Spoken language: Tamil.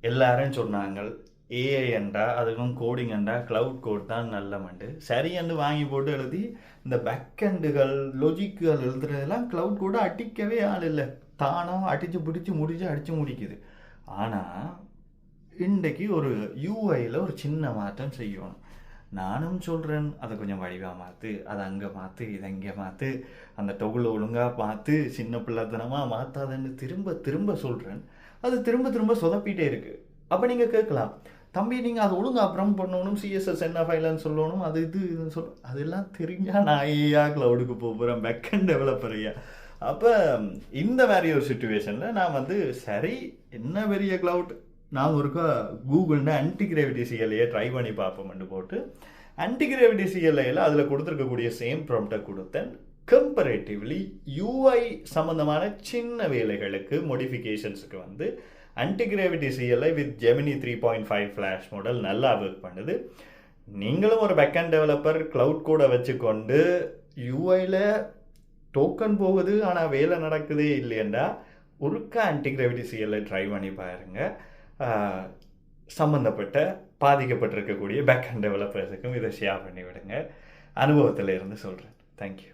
எல்லாரும் சொன்னாங்க ஏஐ என்றா அதுக்கும் கோடிங் என்றா க்ளவுட் கோட் தான் நல்லமண்டு சரி என்று வாங்கி போட்டு எழுதி இந்த பேக்கெண்டுகள் லொஜிக்குகள் எழுதுறதெல்லாம் க்ளவுட் கோடை அடிக்கவே ஆள் இல்லை, தானாக அடித்து பிடிச்சி அடித்து முடிக்குது. ஆனால் இன்றைக்கு ஒரு யூஐயில் ஒரு சின்ன மாற்றம் செய்யணும். நானும் சொல்கிறேன் அதை கொஞ்சம் வடிவாக மாற்று, அதை அங்கே மாற்று, இதை இங்கே மாற்று, அந்த டொகுலை ஒழுங்காக பார்த்து சின்ன பிள்ளைத்தனமாக மாற்றாதன்னு திரும்ப திரும்ப சொல்கிறேன். அது திரும்ப திரும்ப சொதப்பிட்டே இருக்குது. அப்போ நீங்கள் கேட்கலாம், தம்பி நீங்கள் அதை ஒழுங்காக அப்புறம் பண்ணணும், சிஎஸ்எஸ் என்ன ஃபைலன்னு சொல்லணும், அது இதுன்னு அதெல்லாம் தெரிஞ்சால் நான் ஐயா க்ளவுடுக்கு போகிறேன், பேக்கெண்ட் டெவலப்பரையா. அப்போ இந்த மாதிரி ஒரு சுச்சுவேஷனில் நான் சரி என்ன பெரிய க்ளவுட், நான் ஒருக்கா கூகுள்னு ஆன்டிகிராவிட்டி சிஎல்ஐயை ட்ரை பண்ணி பார்ப்போம்னு போட்டு ஆன்டிகிராவிட்டி சிஎல்ஐயில் அதில் கொடுத்துருக்கக்கூடிய சேம் ப்ராம்ப்டை கொடுத்தேன். கம்பேரேட்டிவ்லி யூஐ சம்மந்தமான சின்ன வேலைகளுக்கு மோடிஃபிகேஷன்ஸுக்கு antigravity CLI with Gemini 3.5 flash model நல்லா ஒர்க் பண்ணுது. நீங்களும் ஒரு பேக்கெண்ட் டெவலப்பர் க்ளவுட் கோடை வச்சுக்கொண்டு யூஐயில் டோக்கன் போகுது ஆனால் வேலை நடக்குதே இல்லையண்டா ஒருக்கா ஆன்டிகிராவிட்டி சிஎல்ஐ ட்ரை பண்ணி பாருங்கள். சம்மந்தப்பட்ட பாதிக்கப்பட்டிருக்கக்கூடிய பேக்கெண்ட் டெவலப்பர்ஸுக்கும் இதை ஷேர் பண்ணி விடுங்க. அனுபவத்தில் இருந்து சொல்கிறேன். தேங்க்யூ.